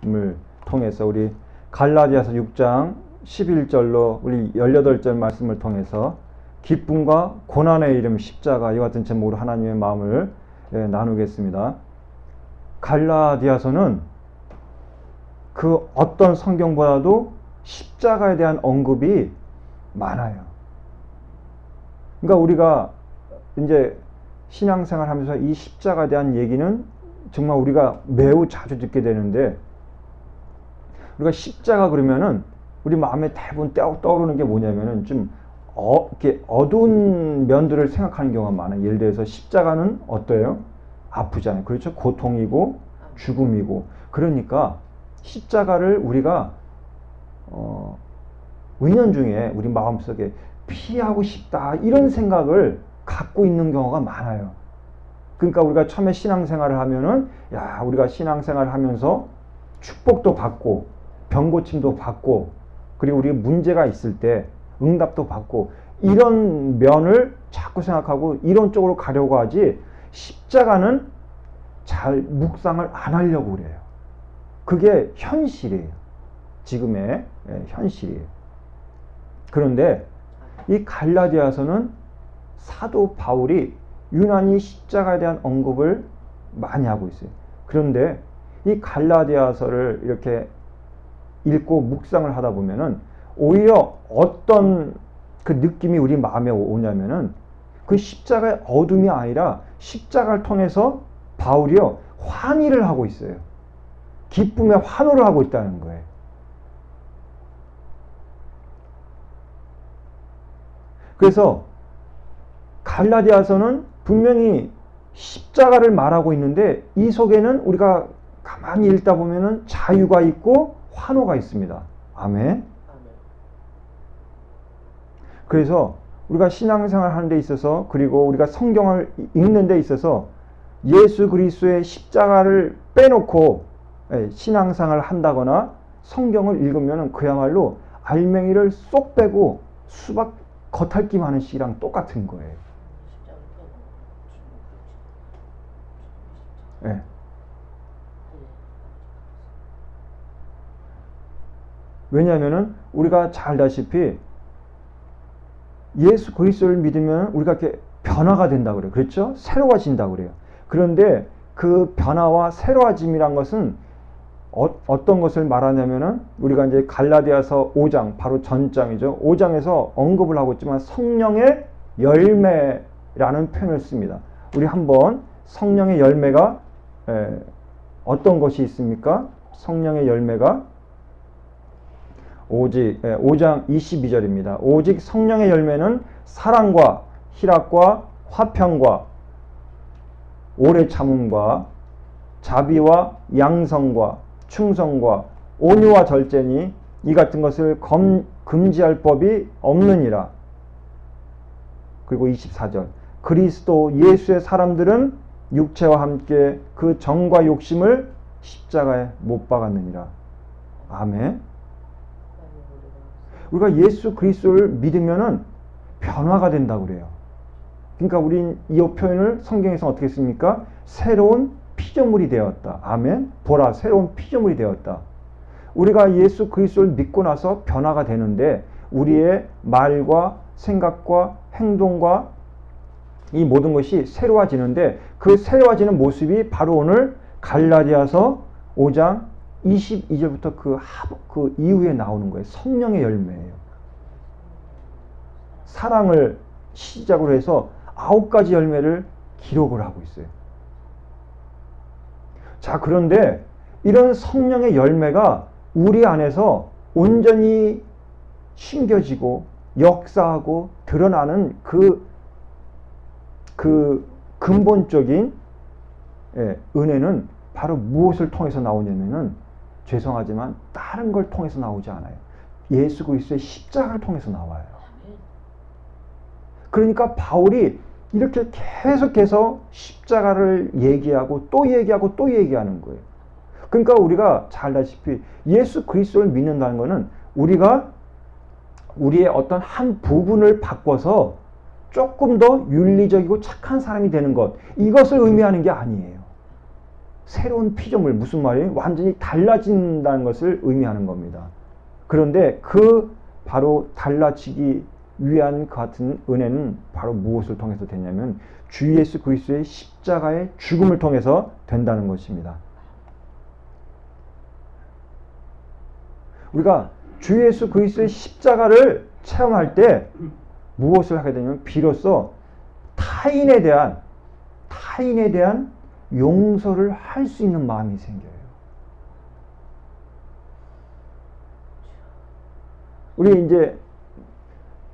말씀을 통해서 우리 갈라디아서 6장 11절로 우리 18절 말씀을 통해서 기쁨과 고난의 이름 십자가 이와 같은 제목으로 하나님의 마음을 나누겠습니다. 갈라디아서는 그 어떤 성경보다도 십자가에 대한 언급이 많아요. 그러니까 우리가 이제 신앙생활 하면서 이 십자가에 대한 얘기는 정말 우리가 매우 자주 듣게 되는데, 우리가 십자가 그러면은 우리 마음에 대부분 떠오르는 게 뭐냐면은 좀 이렇게 어두운 면들을 생각하는 경우가 많아요. 예를 들어서 십자가는 어때요? 아프잖아요. 그렇죠? 고통이고 죽음이고. 그러니까 십자가를 우리가 은연중에 우리 마음속에 피하고 싶다 이런 생각을 갖고 있는 경우가 많아요. 그러니까 우리가 처음에 신앙생활을 하면은 우리가 신앙생활을 하면서 축복도 받고 병고침도 받고 그리고 우리 문제가 있을 때 응답도 받고 이런 면을 자꾸 생각하고 이런 쪽으로 가려고 하지, 십자가는 잘 묵상을 안 하려고 그래요. 그게 현실이에요. 지금의 현실이에요. 그런데 이 갈라디아서는 사도 바울이 유난히 십자가에 대한 언급을 많이 하고 있어요. 그런데 이 갈라디아서를 이렇게 읽고 묵상을 하다 보면은 오히려 어떤 그 느낌이 우리 마음에 오냐면은 그 십자가의 어둠이 아니라 십자가를 통해서 바울이요 환희를 하고 있어요. 기쁨의 환호를 하고 있다는 거예요. 그래서 갈라디아서는 분명히 십자가를 말하고 있는데 이 속에는 우리가 가만히 읽다 보면은 자유가 있고 환호가 있습니다. 아멘. 그래서 우리가 신앙생활 하는 데 있어서 그리고 우리가 성경을 읽는 데 있어서 예수 그리스도의 십자가를 빼놓고 신앙생활을 한다거나 성경을 읽으면 그야말로 알맹이를 쏙 빼고 수박 겉핥기만 하는 시랑 똑같은 거예요. 네. 왜냐하면은 우리가 잘 알다시피 예수 그리스도를 믿으면 우리가 이렇게 변화가 된다고 그래요. 그렇죠? 새로워진다고 그래요. 그런데 그 변화와 새로워짐이란 것은 어떤 것을 말하냐면은 우리가 이제 갈라디아서 5장 바로 전장이죠. 5장에서 언급을 하고 있지만 성령의 열매라는 표현을 씁니다. 우리 한번 성령의 열매가 어떤 것이 있습니까? 성령의 열매가 오직 5장 22절입니다. 오직 성령의 열매는 사랑과 희락과 화평과 오래 참음과 자비와 양성과 충성과 온유와 절제니 이 같은 것을 금지할 법이 없느니라. 그리고 24절 그리스도 예수의 사람들은 육체와 함께 그 정과 욕심을 십자가에 못 박았느니라. 아멘. 우리가 예수 그리스도를 믿으면은 변화가 된다고 그래요. 그러니까 우린 이 표현을 성경에서 어떻게 씁니까? 새로운 피조물이 되었다. 아멘. 보라, 새로운 피조물이 되었다. 우리가 예수 그리스도를 믿고 나서 변화가 되는데 우리의 말과 생각과 행동과 이 모든 것이 새로워지는데 그 새로워지는 모습이 바로 오늘 갈라디아서 5장 22절부터 그 이후에 나오는 거예요. 성령의 열매예요. 사랑을 시작으로 해서 9가지 열매를 기록을 하고 있어요. 자, 그런데 이런 성령의 열매가 우리 안에서 온전히 심겨지고 역사하고 드러나는 그 근본적인 은혜는 바로 무엇을 통해서 나오냐면은 죄송하지만 다른 걸 통해서 나오지 않아요. 예수 그리스도의 십자가를 통해서 나와요. 그러니까 바울이 이렇게 계속해서 십자가를 얘기하고 또 얘기하고 또 얘기하는 거예요. 그러니까 우리가 잘 알다시피 예수 그리스도를 믿는다는 것은 우리가 우리의 어떤 한 부분을 바꿔서 조금 더 윤리적이고 착한 사람이 되는 것, 이것을 의미하는 게 아니에요. 새로운 피조물, 무슨 말이에요? 완전히 달라진다는 것을 의미하는 겁니다. 그런데 그 바로 달라지기 위한 그 같은 은혜는 바로 무엇을 통해서 되냐면 주 예수 그리스도의 십자가의 죽음을 통해서 된다는 것입니다. 우리가 주 예수 그리스도의 십자가를 체험할 때 무엇을 하게 되냐면 비로소 타인에 대한 용서를 할 수 있는 마음이 생겨요. 우리 이제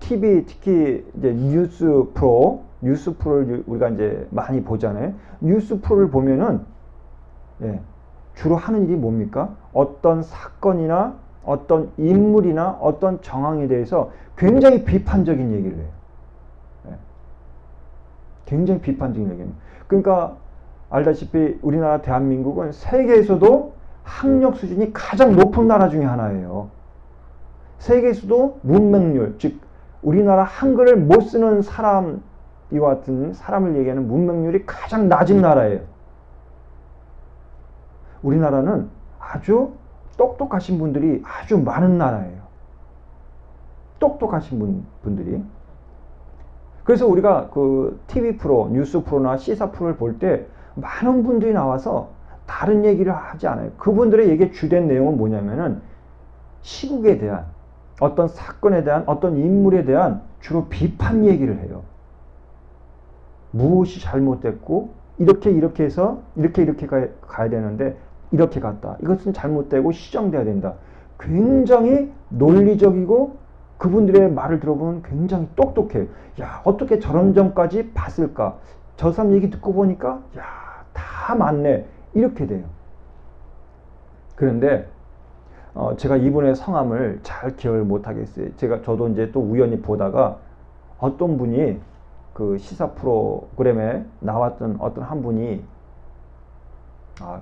TV, 특히 이제 뉴스 프로를 우리가 이제 많이 보잖아요. 뉴스 프로를 보면은 주로 하는 일이 뭡니까? 어떤 사건이나 어떤 인물이나 어떤 정황에 대해서 굉장히 비판적인 얘기를 해요. 굉장히 비판적인 얘기입니다. 그러니까 알다시피 우리나라 대한민국은 세계에서도 학력 수준이 가장 높은 나라 중에 하나예요. 세계에서도 문맹률, 즉 우리나라 한글을 못 쓰는 사람이와 같은 사람을 얘기하는 문맹률이 가장 낮은 나라예요. 우리나라는 아주 똑똑하신 분들이 아주 많은 나라예요. 똑똑하신 분들이. 그래서 우리가 그 TV 프로, 뉴스 프로나 시사 프로를 볼 때 많은 분들이 나와서 다른 얘기를 하지 않아요. 그분들의 얘기의 주된 내용은 뭐냐면은 시국에 대한 어떤 사건에 대한 어떤 인물에 대한 주로 비판 얘기를 해요. 무엇이 잘못됐고 이렇게 해서 이렇게 가야 되는데 이렇게 갔다. 이것은 잘못되고 시정돼야 된다. 굉장히 논리적이고 그분들의 말을 들어보면 굉장히 똑똑해요. 야, 어떻게 저런 점까지 봤을까? 저 사람 얘기 듣고 보니까 야, 다 맞네. 이렇게 돼요. 그런데 제가 이분의 성함을 잘 기억을 못 하겠어요. 저도 이제 또 우연히 보다가 어떤 분이 그 시사 프로그램에 나왔던 어떤 한 분이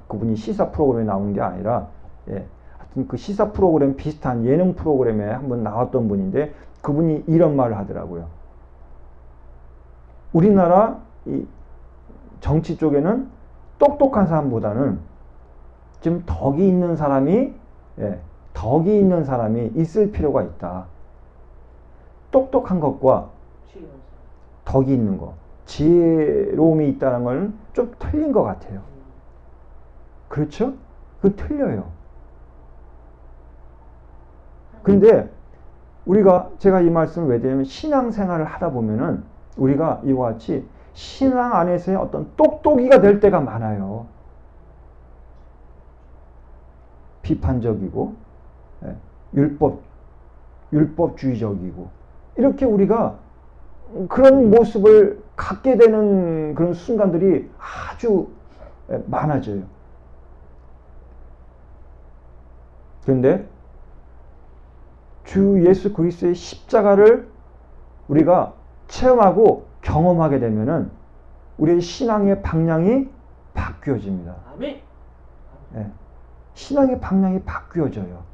그분이 시사 프로그램에 나온 게 아니라 하여튼 그 시사 프로그램 비슷한 예능 프로그램에 한번 나왔던 분인데 그분이 이런 말을 하더라고요. 우리나라 이 정치 쪽에는 똑똑한 사람보다는 좀 덕이 있는 사람이 있을 필요가 있다. 똑똑한 것과 덕이 있는 것, 지혜로움이 있다는 건 좀 틀린 것 같아요. 그렇죠? 그건 틀려요. 근데 제가 이 말씀을 왜 드리냐면 신앙생활을 하다 보면은 우리가 이와 같이 신앙 안에서의 어떤 똑똑이가 될 때가 많아요. 비판적이고 율법주의적이고 이렇게 우리가 그런 모습을 갖게 되는 그런 순간들이 아주 많아져요. 그런데 주 예수 그리스도의 십자가를 우리가 체험하고 경험하게 되면은 우리의 신앙의 방향이 바뀌어집니다. 아멘. 신앙의 방향이 바뀌어져요.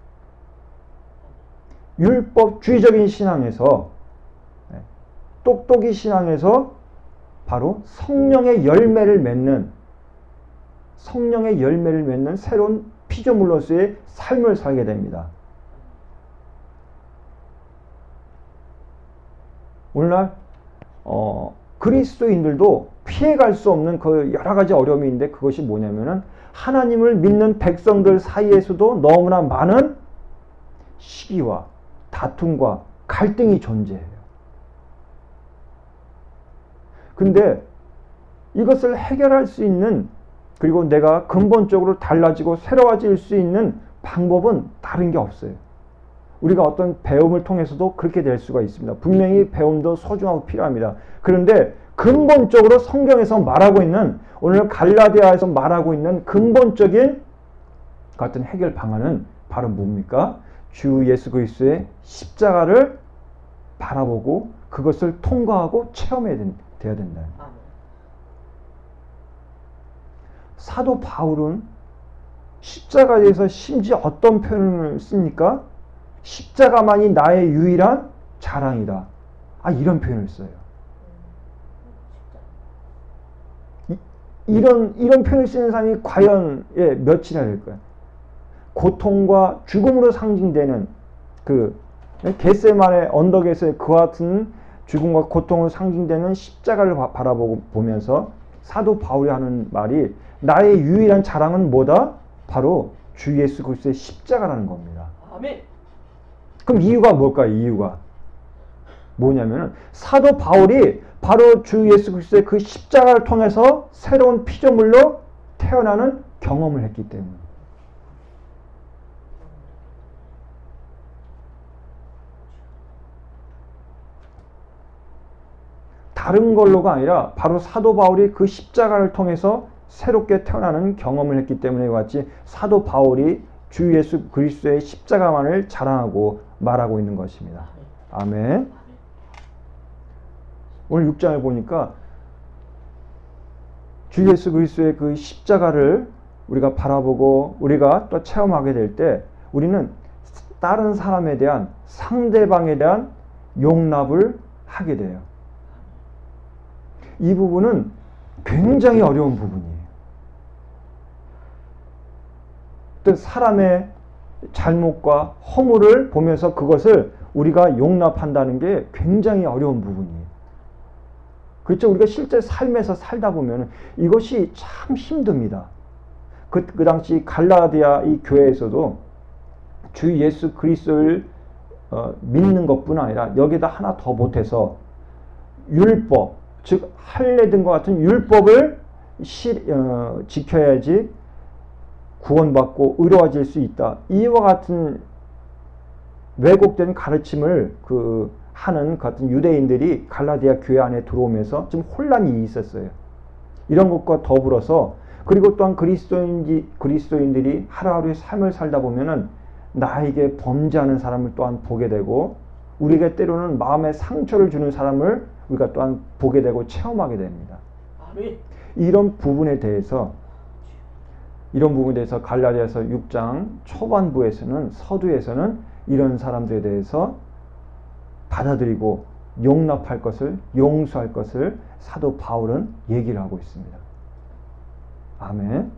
율법주의적인 신앙에서 똑똑이 신앙에서 바로 성령의 열매를 맺는 새로운 피조물로서의 삶을 살게 됩니다. 오늘날 그리스도인들도 피해갈 수 없는 그 여러 가지 어려움이 있는데 그것이 뭐냐면은 하나님을 믿는 백성들 사이에서도 너무나 많은 시기와 다툼과 갈등이 존재해요. 근데 이것을 해결할 수 있는, 그리고 내가 근본적으로 달라지고 새로워질 수 있는 방법은 다른 게 없어요. 우리가 어떤 배움을 통해서도 그렇게 될 수가 있습니다. 분명히 배움도 소중하고 필요합니다. 그런데 근본적으로 성경에서 말하고 있는, 오늘 갈라디아에서 말하고 있는 근본적인 같은 해결 방안은 바로 뭡니까? 주 예수 그리스도의 십자가를 바라보고 그것을 통과하고 체험해야 돼야 된다. 사도 바울은 십자가에 대해서 심지어 어떤 표현을 씁니까? 십자가만이 나의 유일한 자랑이다. 이런 표현을 써요. 이런 표현을 쓰는 사람이 과연 몇이나 될 거야. 고통과 죽음으로 상징되는 그 겟세마네 언덕에서의 그와 같은 죽음과 고통으로 상징되는 십자가를 바라보면서 사도 바울이 하는 말이 나의 유일한 자랑은 뭐다? 바로 주 예수 그리스도의 십자가라는 겁니다. 아멘. 그럼 이유가 뭘까요? 이유가 뭐냐면 사도 바울이 바로 주 예수 그리스도의 그 십자가를 통해서 새로운 피조물로 태어나는 경험을 했기 때문에. 다른 걸로가 아니라 바로 사도 바울이 그 십자가를 통해서 새롭게 태어나는 경험을 했기 때문에 같이 사도 바울이 주 예수 그리스도의 십자가만을 자랑하고 말하고 있는 것입니다. 아멘. 오늘 6장을 보니까 주 예수 그리스도의 그 십자가를 우리가 바라보고 우리가 또 체험하게 될 때 우리는 다른 사람에 대한 상대방에 대한 용납을 하게 돼요. 이 부분은 굉장히 어려운 부분이에요. 어떤 사람의 잘못과 허물을 보면서 그것을 우리가 용납한다는 게 굉장히 어려운 부분이에요. 그렇죠? 우리가 실제 삶에서 살다 보면 이것이 참 힘듭니다. 그 당시 갈라디아 이 교회에서도 주 예수 그리스도를 믿는 것뿐 아니라 여기다 하나 더 보태서 율법, 즉 할례 등과 같은 율법을 지켜야지 구원받고 의로워질 수 있다. 이와 같은 왜곡된 가르침을 하는 같은 유대인들이 갈라디아 교회 안에 들어오면서 좀 혼란이 있었어요. 이런 것과 더불어서 그리고 또한 그리스도인들이 하루하루의 삶을 살다 보면은 나에게 범죄하는 사람을 또한 보게 되고 우리에게 때로는 마음에 상처를 주는 사람을 우리가 또한 보게 되고 체험하게 됩니다. 아멘. 이런 부분에 대해서 갈라디아서 6장 초반부에서는 서두에서는 이런 사람들에 대해서 받아들이고 용납할 것을 용서할 것을 사도 바울은 얘기를 하고 있습니다. 아멘.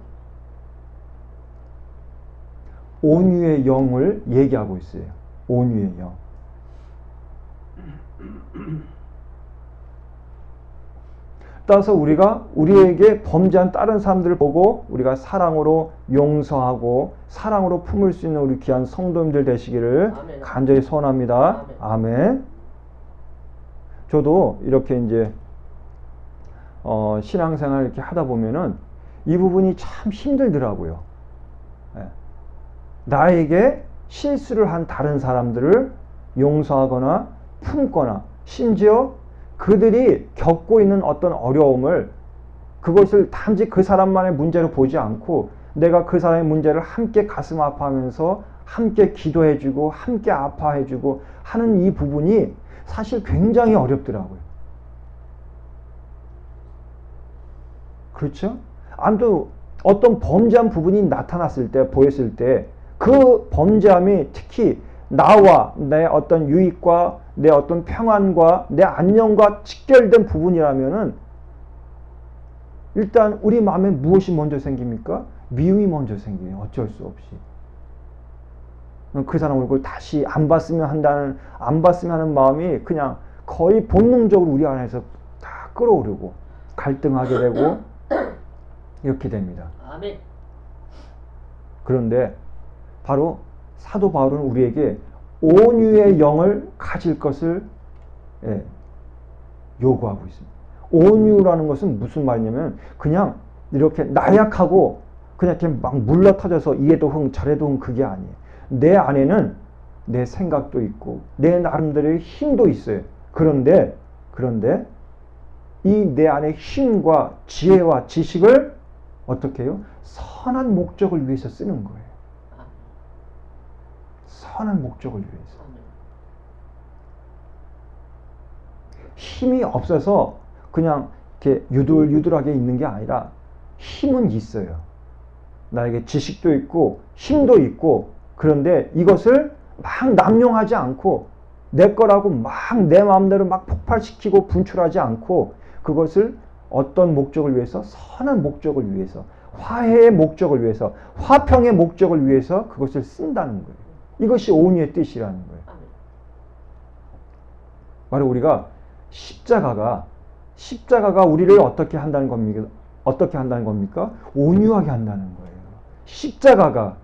온유의 영을 얘기하고 있어요. 온유의 영. 따라서 우리가 우리에게 범죄한 다른 사람들을 보고 우리가 사랑으로 용서하고 사랑으로 품을 수 있는 우리 귀한 성도님들 되시기를 아멘. 간절히 소원합니다. 아멘. 아멘. 저도 이렇게 이제 신앙생활 이렇게 하다 보면은 이 부분이 참 힘들더라고요. 나에게 실수를 한 다른 사람들을 용서하거나 품거나 심지어 그들이 겪고 있는 어떤 어려움을 그것을 단지 그 사람만의 문제로 보지 않고 내가 그 사람의 문제를 함께 가슴 아파하면서 함께 기도해주고 함께 아파해주고 하는 이 부분이 사실 굉장히 어렵더라고요. 그렇죠? 아무튼 어떤 범죄한 부분이 나타났을 때 보였을 때 그 범죄함이 특히 나와 내 어떤 유익과 내 어떤 평안과 내 안녕과 직결된 부분이라면은 일단 우리 마음에 무엇이 먼저 생깁니까? 미움이 먼저 생겨요. 어쩔 수 없이. 그 사람 얼굴 다시 안 봤으면 하는 마음이 그냥 거의 본능적으로 우리 안에서 다 끌어오르고 갈등하게 되고 이렇게 됩니다. 아멘. 그런데 바로 사도 바울은 우리에게 온유의 영을 가질 것을 요구하고 있습니다. 온유라는 것은 무슨 말이냐면 그냥 이렇게 나약하고 그냥 이렇게 막 물러터져서 이래도 흥 저래도 흥 그게 아니에요. 내 안에는 내 생각도 있고 내 나름대로의 힘도 있어요. 그런데 이 내 안의 힘과 지혜와 지식을 어떻게 해요? 선한 목적을 위해서 쓰는 거예요. 선한 목적을 위해서. 힘이 없어서 그냥 이렇게 유들유들하게 있는 게 아니라 힘은 있어요. 나에게 지식도 있고 힘도 있고 그런데 이것을 막 남용하지 않고 내 거라고 막 내 마음대로 막 폭발시키고 분출하지 않고 그것을 어떤 목적을 위해서? 선한 목적을 위해서, 화해의 목적을 위해서, 화평의 목적을 위해서 그것을 쓴다는 거예요. 이것이 온유의 뜻이라는 거예요. 바로 우리가 십자가가 우리를 어떻게 한다는 겁니까? 어떻게 한다는 겁니까? 온유하게 한다는 거예요. 십자가가.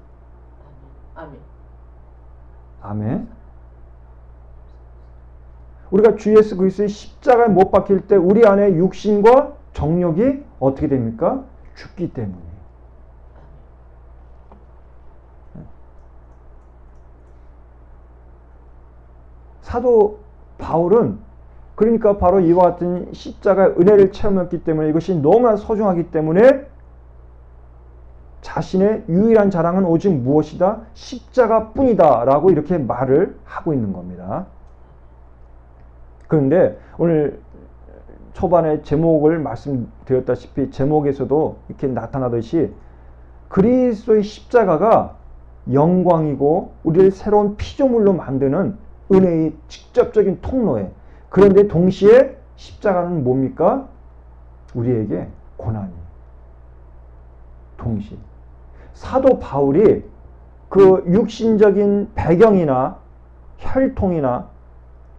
아멘. 우리가 주 예수 그리스도의 십자가에 못 박힐 때 우리 안에 육신과 정욕이 어떻게 됩니까? 죽기 때문에. 사도 바울은 그러니까 바로 이와 같은 십자가의 은혜를 체험했기 때문에 이것이 너무나 소중하기 때문에 자신의 유일한 자랑은 오직 무엇이다? 십자가뿐이다 라고 이렇게 말을 하고 있는 겁니다. 그런데 오늘 초반에 제목을 말씀드렸다시피 제목에서도 이렇게 나타나듯이 그리스도의 십자가가 영광이고 우리를 새로운 피조물로 만드는 은혜의 직접적인 통로에, 그런데 동시에 십자가는 뭡니까? 우리에게 고난이. 동시에. 사도 바울이 그 육신적인 배경이나 혈통이나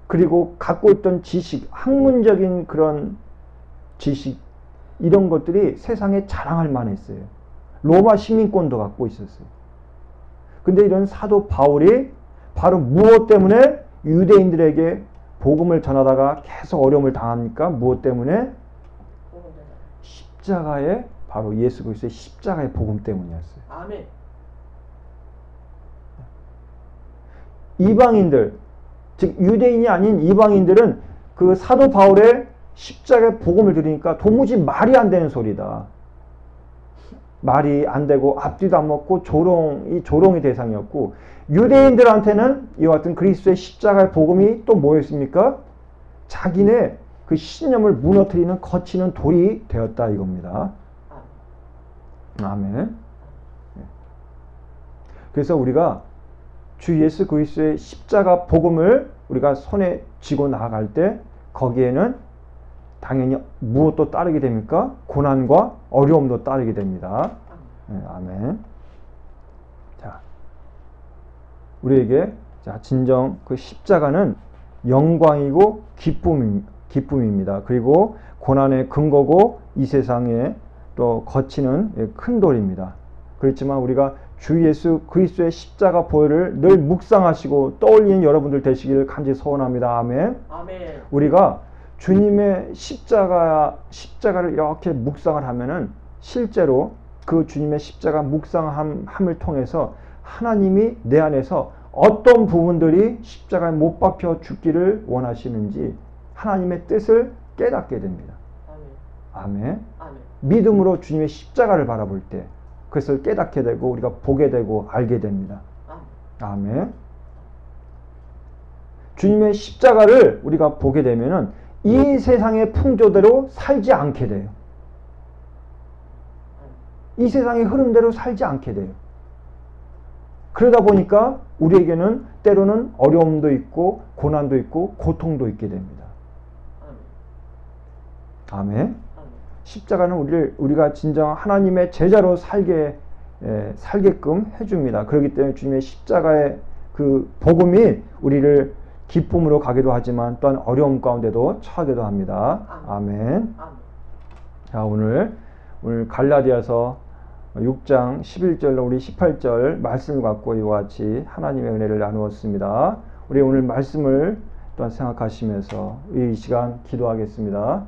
그리고 갖고 있던 지식, 학문적인 그런 지식, 이런 것들이 세상에 자랑할 만했어요. 로마 시민권도 갖고 있었어요. 근데 이런 사도 바울이 바로 무엇 때문에 유대인들에게 복음을 전하다가 계속 어려움을 당합니까? 무엇 때문에? 십자가의, 바로 예수 그리스도의 십자가의 복음 때문이었어요. 아멘. 이방인들, 즉 유대인이 아닌 이방인들은 그 사도 바울의 십자가의 복음을 들으니까 도무지 말이 안 되는 소리다. 말이 안 되고 앞뒤도 안 먹고 조롱의 대상이었고, 유대인들한테는 이와 같은 그리스도의 십자가의 복음이 또 뭐였습니까? 자기네 그 신념을 무너뜨리는 거치는 돌이 되었다 이겁니다. 아멘. 그래서 우리가 주 예수 그리스도의 십자가 복음을 우리가 손에 쥐고 나아갈 때 거기에는 당연히 무엇도 따르게 됩니까? 고난과 어려움도 따르게 됩니다. 네, 아멘. 자, 우리에게 진정 그 십자가는 영광이고 기쁨입니다. 그리고 고난의 근거고 이 세상에 또 거치는 큰 돌입니다. 그렇지만 우리가 주 예수 그리스도의 십자가 보혈을 늘 묵상하시고 떠올리는 여러분들 되시기를 간절히 소원합니다. 아멘. 아멘. 우리가 주님의 십자가를 이렇게 묵상을 하면은 실제로 그 주님의 십자가 묵상함을 통해서 하나님이 내 안에서 어떤 부분들이 십자가에 못 박혀 죽기를 원하시는지 하나님의 뜻을 깨닫게 됩니다. 아멘. 아멘. 아멘. 믿음으로 주님의 십자가를 바라볼 때 그것을 깨닫게 되고 우리가 보게 되고 알게 됩니다. 아멘. 주님의 십자가를 우리가 보게 되면은 이 세상의 풍조대로 살지 않게 돼요. 이 세상의 흐름대로 살지 않게 돼요. 그러다 보니까 우리에게는 때로는 어려움도 있고 고난도 있고 고통도 있게 됩니다. 아멘. 십자가는 우리가 진정 하나님의 제자로 살게끔 해줍니다. 그렇기 때문에 주님의 십자가의 그 복음이 우리를 기쁨으로 가기도 하지만 또한 어려움 가운데도 처하기도 합니다. 아멘. 자, 오늘 갈라디아서 6장 11절로 우리 18절 말씀을 갖고 이와 같이 하나님의 은혜를 나누었습니다. 우리 오늘 말씀을 또한 생각하시면서 이 시간 기도하겠습니다.